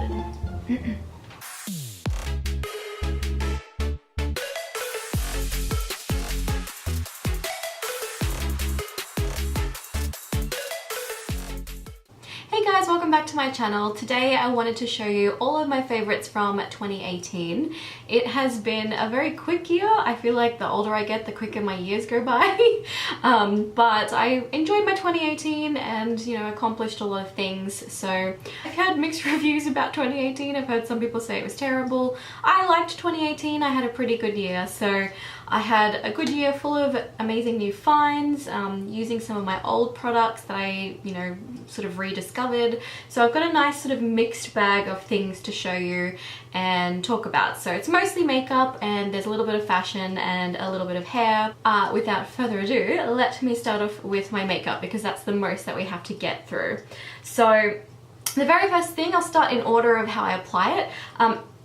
started. Hey guys, welcome back to my channel. Today I wanted to show you all of my favorites from 2018. It has been a very quick year. I feel like the older I get, the quicker my years go by. But I enjoyed my 2018 and, you know, accomplished a lot of things. So I've had mixed reviews about 2018. I've heard some people say it was terrible. I liked 2018. I had a pretty good year. So I had a good year full of amazing new finds, using some of my old products that I, you know, sort of rediscovered. So I've got a nice sort of mixed bag of things to show you and talk about. So it's mostly makeup and there's a little bit of fashion and a little bit of hair. Without further ado, let me start off with my makeup because that's the most that we have to get through. So the very first thing, I'll start in order of how I apply it.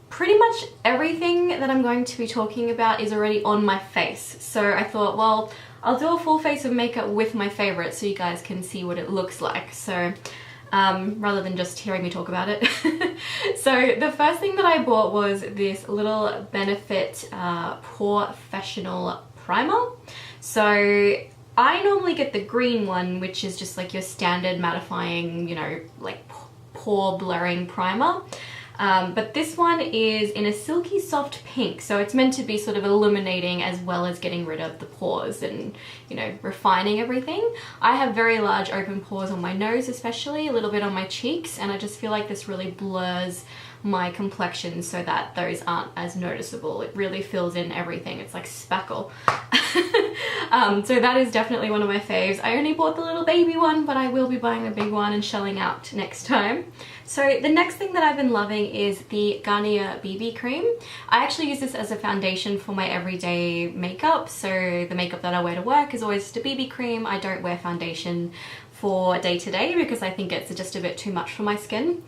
Pretty much everything that I'm going to be talking about is already on my face. So I thought, well, I'll do a full face of makeup with my favorites so you guys can see what it looks like. So rather than just hearing me talk about it. So the first thing that I bought was this little Benefit Porefessional primer. So I normally get the green one, which is just like your standard mattifying, you know, like pore blurring primer. But this one is in a silky soft pink, so it's meant to be sort of illuminating as well as getting rid of the pores and, you know, refining everything. I have very large open pores on my nose especially, a little bit on my cheeks, and I just feel like this really blurs my complexion so that those aren't as noticeable. It really fills in everything. It's like spackle. So that is definitely one of my faves. I only bought the little baby one, but I will be buying a big one and shelling out next time. So the next thing that I've been loving is the Garnier BB cream. I actually use this as a foundation for my everyday makeup. So the makeup that I wear to work is always just a BB cream. I don't wear foundation for day to day because I think it's just a bit too much for my skin.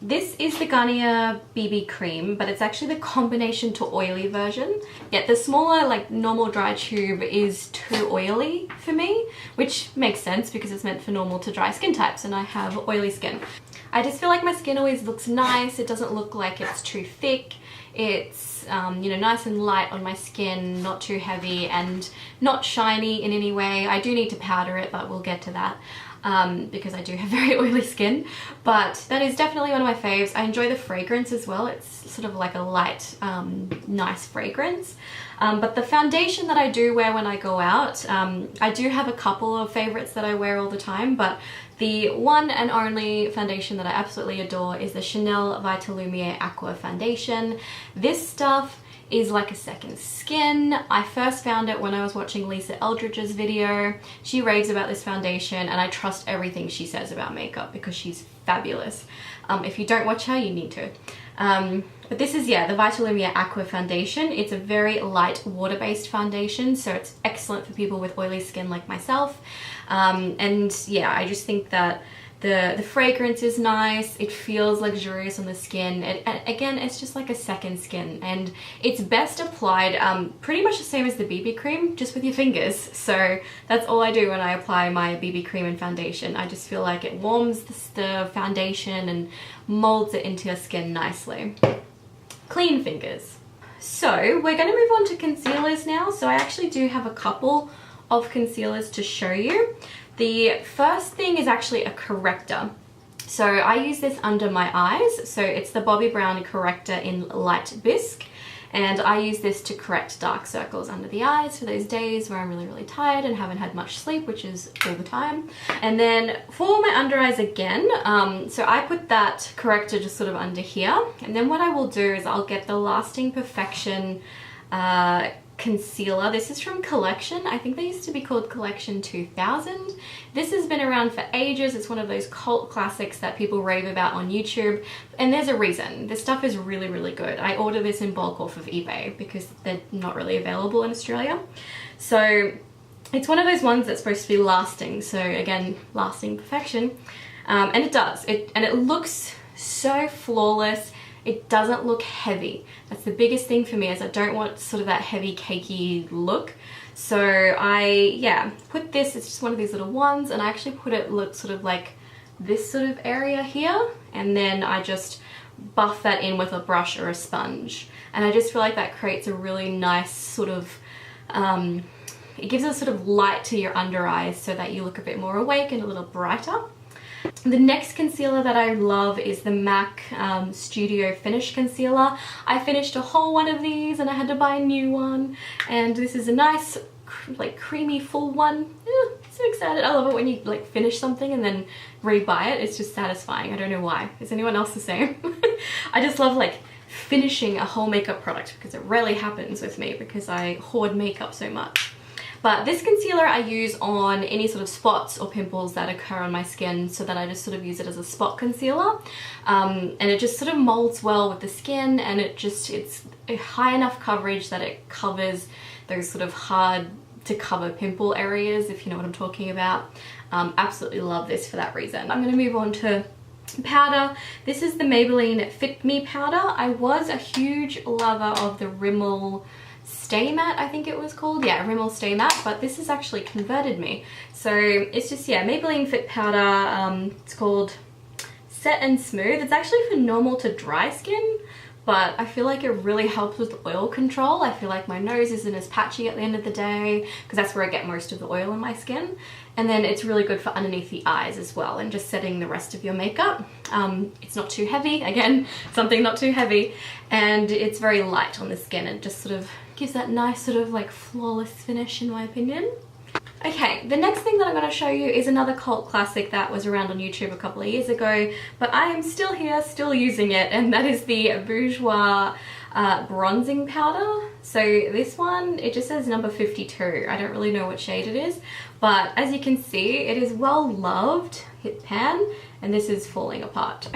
This is the Garnier BB cream, but it's actually the combination to oily version. Yet the smaller, like normal dry tube is too oily for me, which makes sense because it's meant for normal to dry skin types and I have oily skin. I just feel like my skin always looks nice. It doesn't look like it's too thick. It's you know, nice and light on my skin, not too heavy and not shiny in any way. I do need to powder it, but we'll get to that because I do have very oily skin. But that is definitely one of my faves. I enjoy the fragrance as well. It's sort of like a light, nice fragrance. But the foundation that I do wear when I go out, I do have a couple of favorites that I wear all the time, but the one and only foundation that I absolutely adore is the Chanel Vitalumiere Aqua foundation. This stuff is like a second skin. I first found it when I was watching Lisa Eldridge's video. She raves about this foundation and I trust everything she says about makeup because she's fabulous. If you don't watch her, you need to. But this is, yeah, the Vitalumiere Aqua foundation. It's a very light water-based foundation, so it's excellent for people with oily skin like myself. And yeah, I just think that the fragrance is nice. It feels luxurious on the skin. And again, it's just like a second skin, and it's best applied pretty much the same as the BB cream, just with your fingers. So that's all I do when I apply my BB cream and foundation. I just feel like it warms the foundation and molds it into your skin nicely. Clean fingers. So we're going to move on to concealers now. So I actually do have a couple of concealers to show you. The first thing is actually a corrector. So I use this under my eyes. So it's the Bobbi Brown Corrector in Light Bisque. And I use this to correct dark circles under the eyes for those days where I'm really, really tired and haven't had much sleep, which is all the time. And then for my under eyes again, so I put that corrector just sort of under here. And then what I will do is I'll get the Lasting Perfection concealer. This is from Collection. I think they used to be called Collection 2000. This has been around for ages. It's one of those cult classics that people rave about on YouTube, and there's a reason. This stuff is really, really good. I order this in bulk off of eBay because they're not really available in Australia. So it's one of those ones that's supposed to be lasting. So again, lasting perfection. And it does. And it looks so flawless. It doesn't look heavy. That's the biggest thing for me, is I don't want sort of that heavy cakey look. So I, yeah, put this, it's just one of these little ones, and I actually put it look sort of like this sort of area here, and then I just buff that in with a brush or a sponge. And I just feel like that creates a really nice sort of, it gives a sort of light to your under eyes so that you look a bit more awake and a little brighter. The next concealer that I love is the MAC Studio Finish Concealer. I finished a whole one of these and I had to buy a new one, and this is a nice like creamy full one. So excited. I love it when you like finish something and then rebuy it. It's just satisfying. I don't know why. Is anyone else the same? I just love like finishing a whole makeup product because it rarely happens with me because I hoard makeup so much. But this concealer I use on any sort of spots or pimples that occur on my skin, so that I just sort of use it as a spot concealer. And it just sort of molds well with the skin, and it's a high enough coverage that it covers those sort of hard to cover pimple areas, if you know what I'm talking about. Absolutely love this for that reason. I'm going to move on to powder. This is the Maybelline Fit Me powder. I was a huge lover of the Rimmel Stay Matte, I think it was called. Yeah, Rimmel Stay Matte, but this has actually converted me. So it's just, yeah, Maybelline Fit powder. It's called Set and Smooth. It's actually for normal to dry skin, but I feel like it really helps with oil control. I feel like my nose isn't as patchy at the end of the day because that's where I get most of the oil in my skin. And then it's really good for underneath the eyes as well, and just setting the rest of your makeup. It's not too heavy, again, something not too heavy, and it's very light on the skin and just sort of gives that nice sort of like flawless finish in my opinion. Okay, the next thing that I'm going to show you is another cult classic that was around on YouTube a couple of years ago, but I am still here, still using it, and that is the Bourjois bronzing powder. So this one, it just says number 52. I don't really know what shade it is, but as you can see, it is well loved. Hit pan, and this is falling apart.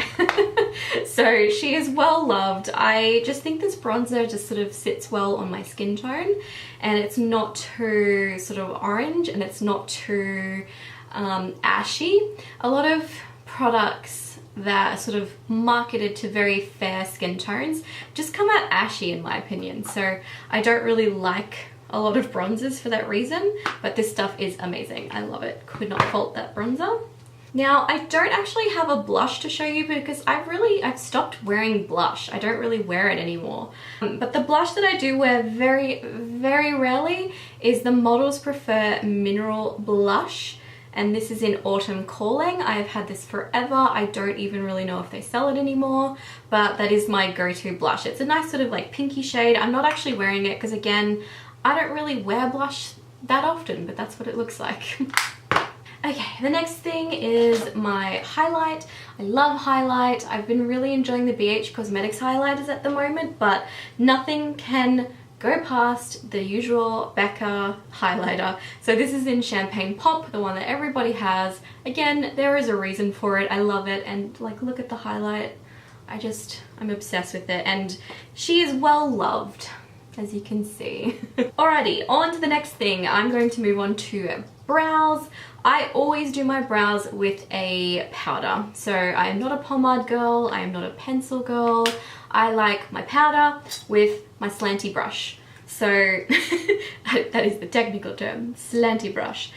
So she is well loved. I just think this bronzer just sort of sits well on my skin tone, and it's not too sort of orange, and it's not too ashy. A lot of products that are sort of marketed to very fair skin tones just come out ashy in my opinion, so I don't really like a lot of bronzers for that reason, but this stuff is amazing. I love it. Could not fault that bronzer. Now, I don't actually have a blush to show you because I've stopped wearing blush. I don't really wear it anymore. But the blush that I do wear very, very rarely is the Models Prefer Mineral Blush. And this is in Autumn Calling. I've had this forever. I don't even really know if they sell it anymore, but that is my go-to blush. It's a nice sort of like pinky shade. I'm not actually wearing it because again, I don't really wear blush that often, but that's what it looks like. Okay, the next thing is my highlight. I love highlight. I've been really enjoying the BH Cosmetics highlighters at the moment, but nothing can go past the usual Becca highlighter. So this is in Champagne Pop, the one that everybody has. Again, there is a reason for it. I love it, and like, look at the highlight. I'm obsessed with it, and she is well loved, as you can see. Alrighty, on to the next thing. I'm going to move on to brows. I always do my brows with a powder. So I am not a pomade girl, I am not a pencil girl. I like my powder with my slanty brush. So that is the technical term, slanty brush.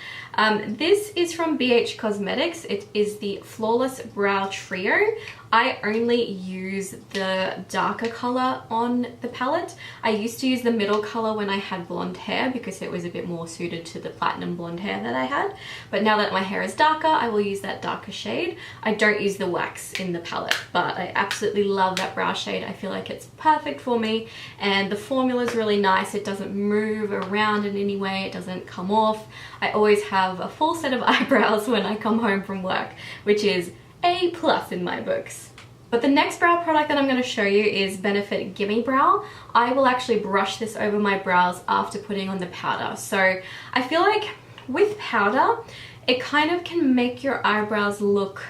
This is from BH Cosmetics. It is the Flawless Brow Trio. I only use the darker color on the palette. I used to use the middle color when I had blonde hair because it was a bit more suited to the platinum blonde hair that I had. But now that my hair is darker, I will use that darker shade. I don't use the wax in the palette, but I absolutely love that brow shade. I feel like it's perfect for me, and the formula is really nice. It doesn't move around in any way. It doesn't come off. I always have a full set of eyebrows when I come home from work, which is A+ in my books. But the next brow product that I'm going to show you is Benefit Gimme Brow. I will actually brush this over my brows after putting on the powder. So I feel like with powder, it kind of can make your eyebrows look,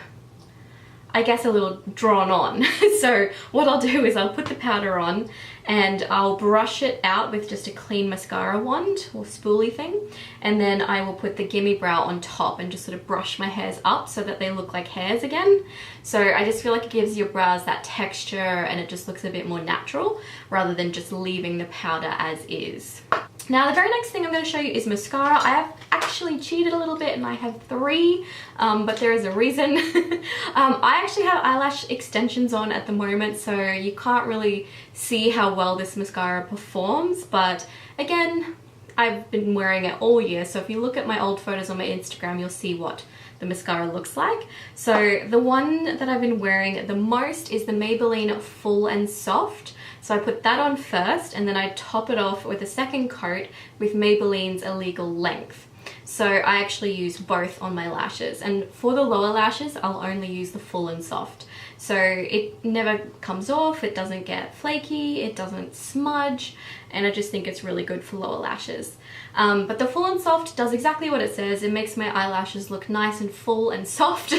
I guess, a little drawn on. So what I'll do is I'll put the powder on and I'll brush it out with just a clean mascara wand or spoolie thing, and then I will put the Gimme Brow on top and just sort of brush my hairs up so that they look like hairs again. So I just feel like it gives your brows that texture and it just looks a bit more natural rather than just leaving the powder as is. Now the very next thing I'm going to show you is mascara. I have actually cheated a little bit and I have 3, but there is a reason. I actually have eyelash extensions on at the moment, so you can't really see how well this mascara performs, but again, I've been wearing it all year, so if you look at my old photos on my Instagram, you'll see what the mascara looks like. So the one that I've been wearing the most is the Maybelline Full and Soft. So I put that on first and then I top it off with a second coat with Maybelline's Illegal Length. So I actually use both on my lashes, and for the lower lashes I'll only use the Full and Soft. So it never comes off, it doesn't get flaky, it doesn't smudge, and I just think it's really good for lower lashes. But the Full and Soft does exactly what it says. It makes my eyelashes look nice and full and soft.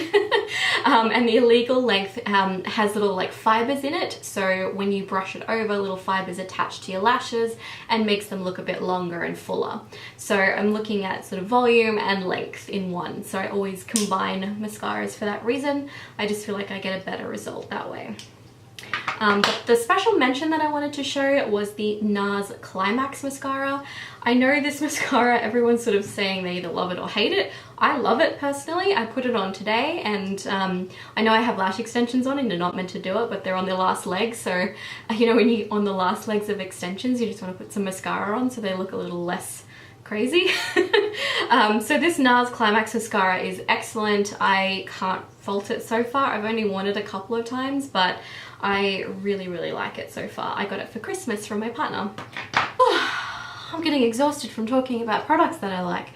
And the Illegal Length has little like fibers in it, so when you brush it over, little fibers attach to your lashes and makes them look a bit longer and fuller. So I'm looking at sort of volume and length in one, so I always combine mascaras for that reason. I just feel like I get a better result that way. But the special mention that I wanted to show was the NARS Climax mascara. I know this mascara, everyone's sort of saying they either love it or hate it. I love it personally. I put it on today, and I know I have lash extensions on and you're not meant to do it, but they're on their last legs. So, you know, when you're on the last legs of extensions, you just want to put some mascara on so they look a little less crazy. So this NARS Climax mascara is excellent. I can't fault it so far. I've only worn it a couple of times, but I really, really like it so far. I got it for Christmas from my partner. I'm getting exhausted from talking about products that I like.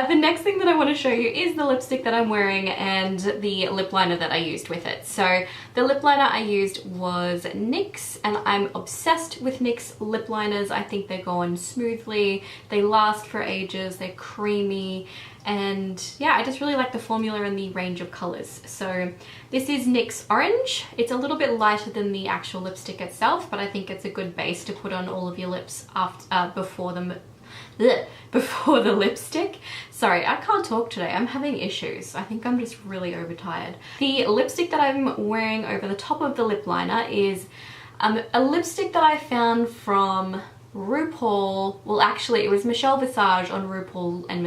The next thing that I want to show you is the lipstick that I'm wearing and the lip liner that I used with it. So the lip liner I used was NYX, and I'm obsessed with NYX lip liners. I think they go on smoothly, they last for ages, they're creamy, and yeah, I just really like the formula and the range of colors. So this is NYX Orange. It's a little bit lighter than the actual lipstick itself, but I think it's a good base to put on all of your lips after before the lipstick. Sorry, I can't talk today. I'm having issues. I think I'm just really overtired. The lipstick that I'm wearing over the top of the lip liner is a lipstick that I found from RuPaul. Well, actually, it was Michelle Visage on RuPaul and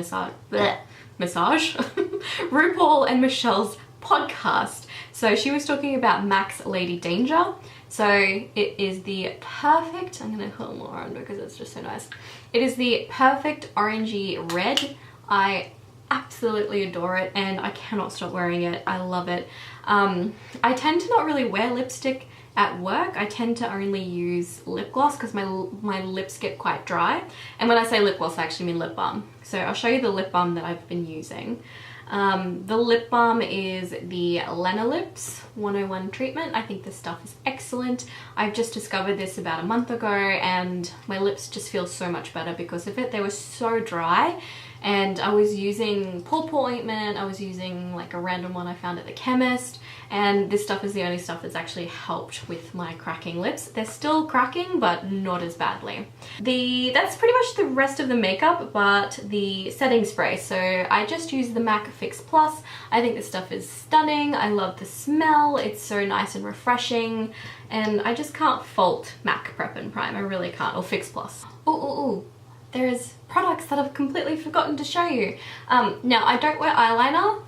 RuPaul and Michelle's podcast. So she was talking about MAC's Lady Danger. So it is the perfect, I'm gonna put more on because it's just so nice. It is the perfect orangey red. I absolutely adore it and I cannot stop wearing it. I love it. I tend to not really wear lipstick at work. I tend to only use lip gloss because my lips get quite dry. And when I say lip gloss, I actually mean lip balm. So I'll show you the lip balm that I've been using. The lip balm is the Lenalips 101 treatment. I think this stuff is excellent. I've just discovered this about a month ago and my lips just feel so much better because of it. They were so dry, and I was using paw ointment, I was using like a random one I found at the chemist, and this stuff is the only stuff that's actually helped with my cracking lips. They're still cracking, but not as badly. That's pretty much the rest of the makeup, but the setting spray. So I just use the MAC Fix Plus. I think this stuff is stunning. I love the smell. It's so nice and refreshing, and I just can't fault MAC Prep and Prime. I really can't. Or Fix Plus. Ooh. There's products that I've completely forgotten to show you. Now, I don't wear eyeliner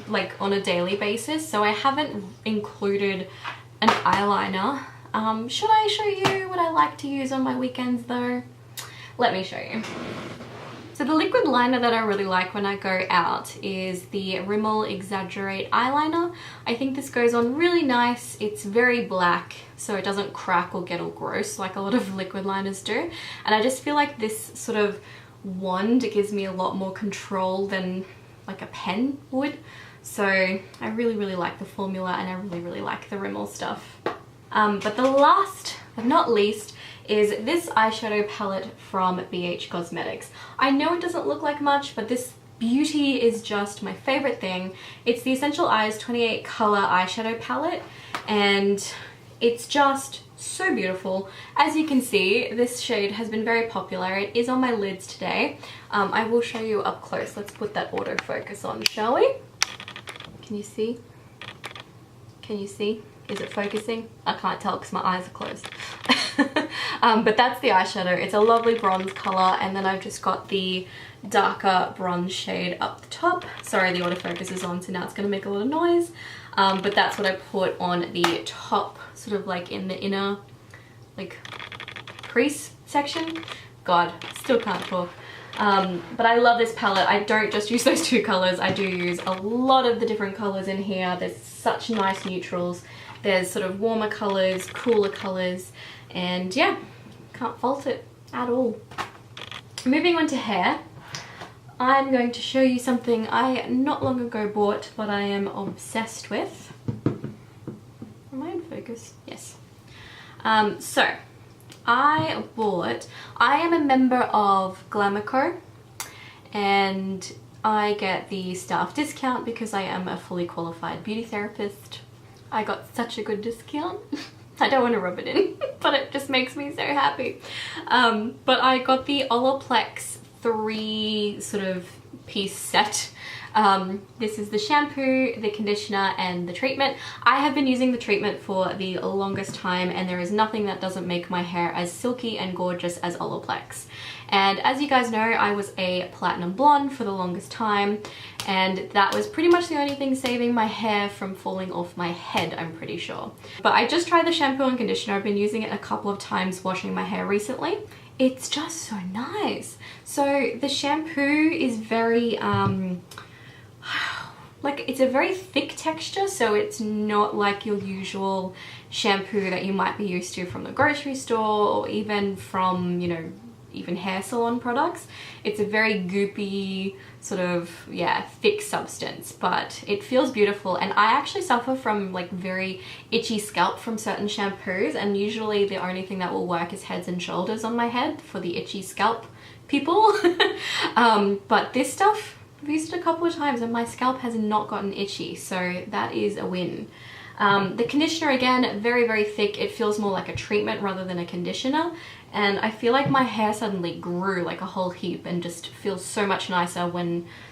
like on a daily basis, so I haven't included an eyeliner. Should I show you what I like to use on my weekends though? Let me show you. So the liquid liner that I really like when I go out is the Rimmel Exaggerate eyeliner. I think this goes on really nice. It's very black, so it doesn't crack or get all gross like a lot of liquid liners do. And I just feel like this sort of wand gives me a lot more control than like a pen would. So I really, really like the formula, and I really, really like the Rimmel stuff. But the last but not least is this eyeshadow palette from BH Cosmetics. I know it doesn't look like much, but this beauty is just my favorite thing. It's the Essential Eyes 28 color eyeshadow palette, and it's just so beautiful. As you can see, this shade has been very popular. It is on my lids today. I will show you up close. Let's put that autofocus on, shall we? Can you see? Can you see? Is it focusing? I can't tell because my eyes are closed. But that's the eyeshadow. It's a lovely bronze color, and then I've just got the darker bronze shade up the top. Sorry, the autofocus is on, so now it's going to make a lot of noise. But that's what I put on the top, sort of like in the inner, like, crease section. God, still can't talk. But I love this palette. I don't just use those two colors. I do use a lot of the different colors in here. There's such nice neutrals. There's sort of warmer colors, cooler colors, and yeah, can't fault it at all. Moving on to hair, I'm going to show you something I not long ago bought, but I am obsessed with. Am I in focus? Yes. So I am a member of Glamour, and I get the staff discount because I am a fully qualified beauty therapist. I got such a good discount. I don't want to rub it in, but it just makes me so happy. But I got the Olaplex 3 sort of piece set. This is the shampoo, the conditioner, and the treatment. I have been using the treatment for the longest time, and there is nothing that doesn't make my hair as silky and gorgeous as Olaplex. And as you guys know, I was a platinum blonde for the longest time, and that was pretty much the only thing saving my hair from falling off my head, I'm pretty sure. But I just tried the shampoo and conditioner. I've been using it a couple of times washing my hair recently. It's just so nice. So the shampoo is very, like, it's a very thick texture, so it's not like your usual shampoo that you might be used to from the grocery store, or even from, you know, even hair salon products. It's a very goopy sort of, yeah, thick substance, but it feels beautiful. And I actually suffer from like very itchy scalp from certain shampoos, and usually the only thing that will work is Heads and Shoulders on my head for the itchy scalp people. But this stuff, I've used it a couple of times and my scalp has not gotten itchy, so that is a win. The conditioner, again, very, very thick. It feels more like a treatment rather than a conditioner. And I feel like my hair suddenly grew like a whole heap and just feels so much nicer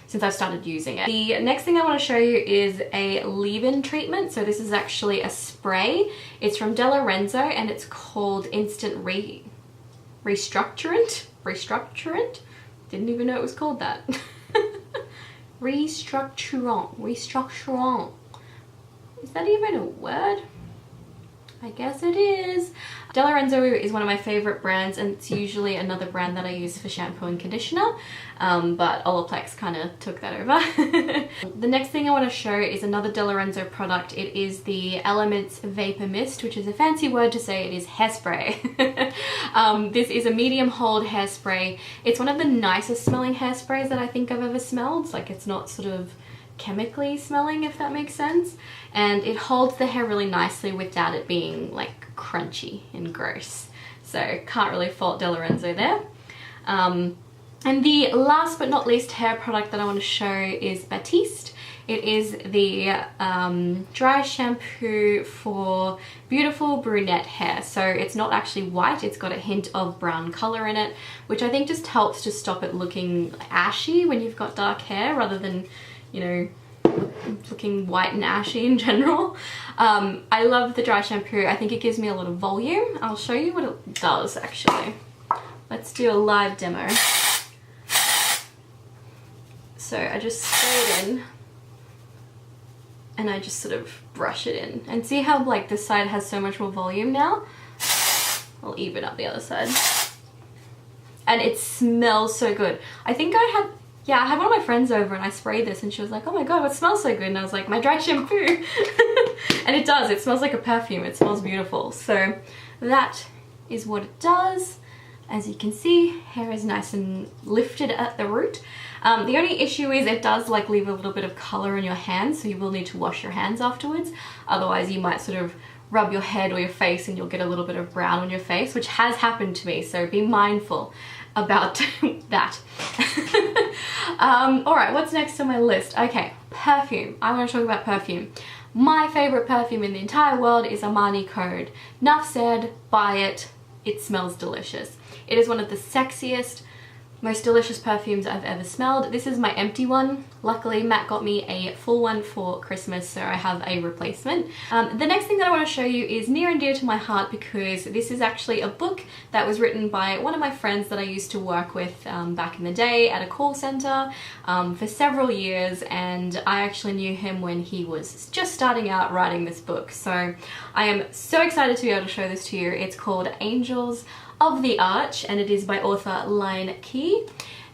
since I've started using it. The next thing I want to show you is a leave-in treatment. So this is actually a spray. It's from De Lorenzo and it's called Instant Restructurant. Restructurant? Didn't even know it was called that. Restructurant. Is that even a word? I guess it is. De Lorenzo is one of my favorite brands, and it's usually another brand that I use for shampoo and conditioner, but Olaplex kind of took that over. The next thing I want to show is another De Lorenzo product. It is the Elements Vapor Mist, which is a fancy word to say it is hairspray. This is a medium hold hairspray. It's one of the nicest smelling hairsprays that I think I've ever smelled. Like, it's not sort of chemically smelling, if that makes sense, and it holds the hair really nicely without it being like crunchy and gross, so can't really fault De Lorenzo there. And the last but not least hair product that I want to show is Batiste. It is the dry shampoo for beautiful brunette hair. So it's not actually white, it's got a hint of brown color in it, which I think just helps to stop it looking ashy when you've got dark hair, rather than, you know, looking white and ashy in general. I love the dry shampoo. I think it gives me a lot of volume. I'll show you what it does actually. Let's do a live demo. So I just spray it in and I just sort of brush it in, and see how like this side has so much more volume now? I'll even up the other side. And it smells so good. I think I had one of my friends over and I sprayed this and she was like, oh my god, it smells so good. And I was like, my dry shampoo. And it does, it smells like a perfume. It smells beautiful. So that is what it does. As you can see, hair is nice and lifted at the root. The only issue is it does like leave a little bit of color in your hands, so you will need to wash your hands afterwards. Otherwise you might sort of rub your head or your face and you'll get a little bit of brown on your face, which has happened to me, so be mindful about that. Alright, what's next on my list? Okay, perfume. I want to talk about perfume. My favorite perfume in the entire world is Armani Code. Enough said, buy it. It smells delicious. It is one of the sexiest, most delicious perfumes I've ever smelled. This is my empty one. Luckily, Matt got me a full one for Christmas, so I have a replacement. The next thing that I want to show you is near and dear to my heart because this is actually a book that was written by one of my friends that I used to work with back in the day at a call center for several years, and I actually knew him when he was just starting out writing this book. So I am so excited to be able to show this to you. It's called Angels of the Arch, and it is by author Line Key,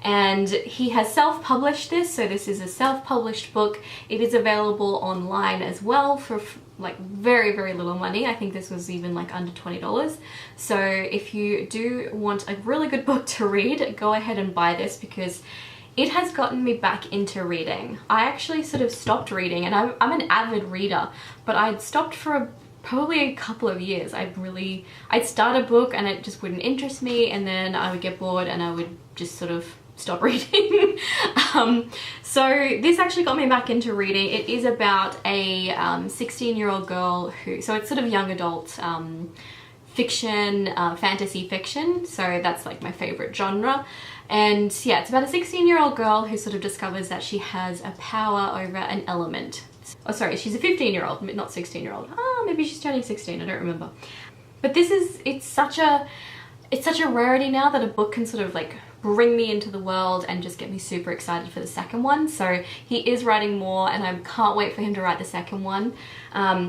and he has self-published this, so this is a self-published book. It is available online as well for like very, very little money. I think this was even like under $20. So if you do want a really good book to read, go ahead and buy this because it has gotten me back into reading. I actually sort of stopped reading, and I'm an avid reader, but I'd stopped for probably a couple of years. I'd start a book and it just wouldn't interest me, and then I would get bored and I would just sort of stop reading. So this actually got me back into reading. It is about a 16-year-old girl who, so it's sort of young adult fiction, fantasy fiction, so that's like my favorite genre. And yeah, it's about a 16-year-old girl who sort of discovers that she has a power over an element. Oh sorry, she's a 15-year-old, not 16-year-old. Oh, maybe she's turning 16, I don't remember. But this is, it's such a rarity now that a book can sort of like bring me into the world and just get me super excited for the second one. So he is writing more, and I can't wait for him to write the second one.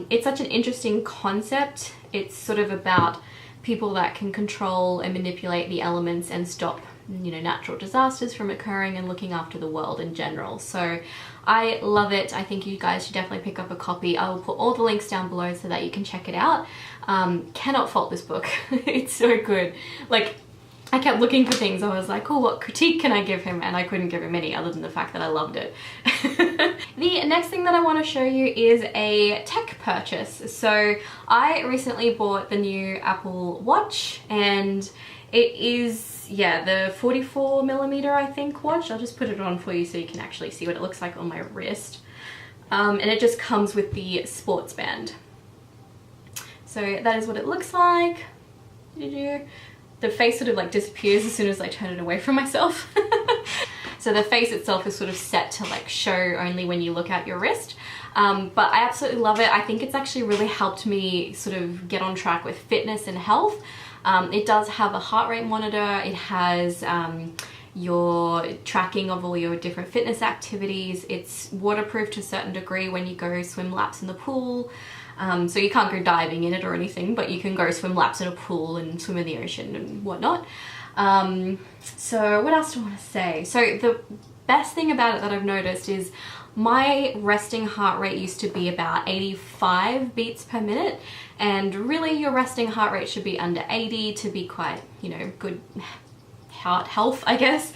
It's such an interesting concept. It's sort of about people that can control and manipulate the elements and stop, you know, natural disasters from occurring and looking after the world in general. So I love it. I think you guys should definitely pick up a copy. I will put all the links down below so that you can check it out. Cannot fault this book. It's so good. Like, I kept looking for things. I was like, oh, what critique can I give him? And I couldn't give him any other than the fact that I loved it. The next thing that I want to show you is a tech purchase. So I recently bought the new Apple Watch, and it is, yeah, the 44mm I think watch. I'll just put it on for you so you can actually see what it looks like on my wrist. And it just comes with the sports band. So that is what it looks like. The face sort of like disappears as soon as I turn it away from myself. So the face itself is sort of set to like show only when you look at your wrist. But I absolutely love it. I think it's actually really helped me sort of get on track with fitness and health. It does have a heart rate monitor. It has your tracking of all your different fitness activities. It's waterproof to a certain degree when you go swim laps in the pool. So you can't go diving in it or anything, but you can go swim laps in a pool and swim in the ocean and whatnot. So what else do I want to say? So the best thing about it that I've noticed is my resting heart rate used to be about 85 beats per minute, and really your resting heart rate should be under 80 to be quite, you know, good heart health, I guess.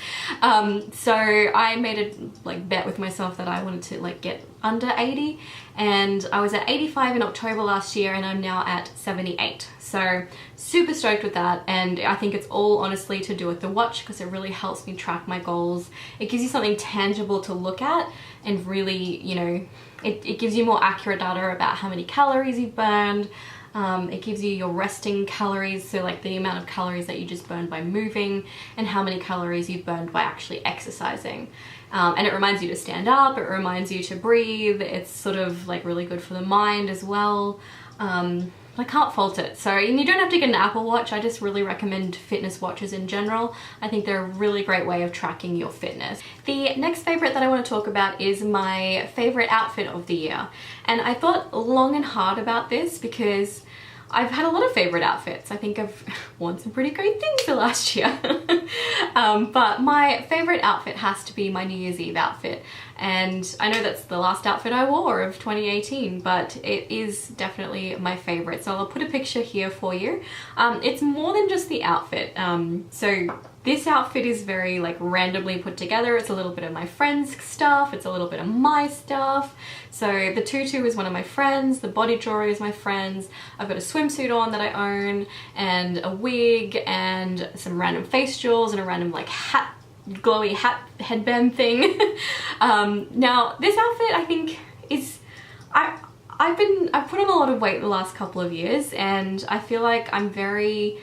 So I made a like bet with myself that I wanted to like get under 80, and I was at 85 in October last year, and I'm now at 78. So super stoked with that, and I think it's all honestly to do with the watch because it really helps me track my goals. It gives you something tangible to look at, and really, you know, it gives you more accurate data about how many calories you've burned. It gives you your resting calories, so like the amount of calories that you just burned by moving and how many calories you've burned by actually exercising. And it reminds you to stand up, it reminds you to breathe, it's sort of like really good for the mind as well. I can't fault it. So, and you don't have to get an Apple Watch, I just really recommend fitness watches in general. I think they're a really great way of tracking your fitness. The next favorite that I want to talk about is my favorite outfit of the year. And I thought long and hard about this because I've had a lot of favorite outfits. I think I've worn some pretty great things the last year. But my favorite outfit has to be my New Year's Eve outfit. And I know that's the last outfit I wore of 2018, but it is definitely my favorite. So I'll put a picture here for you. It's more than just the outfit. So this outfit is very like randomly put together. It's a little bit of my friend's stuff. It's a little bit of my stuff. So the tutu is one of my friends. The body jewelry is my friend's. I've got a swimsuit on that I own, and a wig, and some random face jewels, and a random like hat, glowy hat headband thing. Now this outfit I think is, I've put on a lot of weight the last couple of years, and I feel like I'm very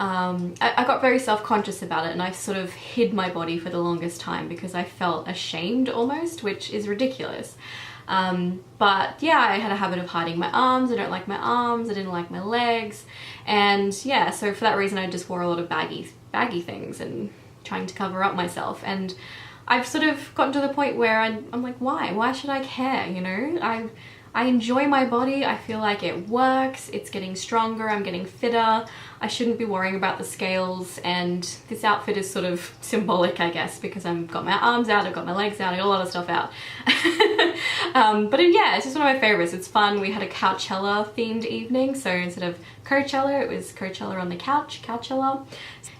I got very self-conscious about it, and I sort of hid my body for the longest time because I felt ashamed almost, which is ridiculous. But yeah, I had a habit of hiding my arms. I don't like my arms, I didn't like my legs, and yeah, so for that reason I just wore a lot of baggy things and trying to cover up myself. And I've sort of gotten to the point where I'm like, why should I care, you know? I enjoy my body, I feel like it works, it's getting stronger, I'm getting fitter, I shouldn't be worrying about the scales, and this outfit is sort of symbolic, I guess, because I've got my arms out, I've got my legs out, I got a lot of stuff out. But yeah, it's just one of my favorites. It's fun. We had a Coachella themed evening, so instead of Coachella, it was Coachella on the couch, Coachella.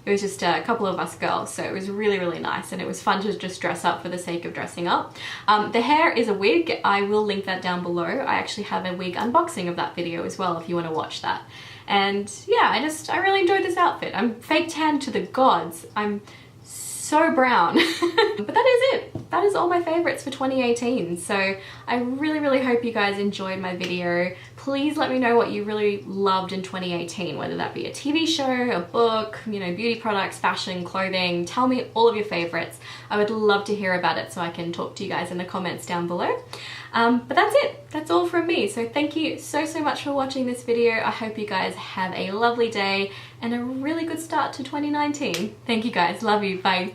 It was just a couple of us girls, so it was really, really nice, and it was fun to just dress up for the sake of dressing up. The hair is a wig. I will link that down below. I actually have a wig unboxing of that video as well if you want to watch that. And yeah, I really enjoyed this outfit. I'm fake tan to the gods. I'm so brown. But that is it. That is all my favorites for 2018. So I really, really hope you guys enjoyed my video. Please let me know what you really loved in 2018, whether that be a TV show, a book, you know, beauty products, fashion, clothing. Tell me all of your favorites. I would love to hear about it so I can talk to you guys in the comments down below. But that's it. That's all from me. So thank you so much for watching this video. I hope you guys have a lovely day and a really good start to 2019. Thank you guys. Love you. Bye.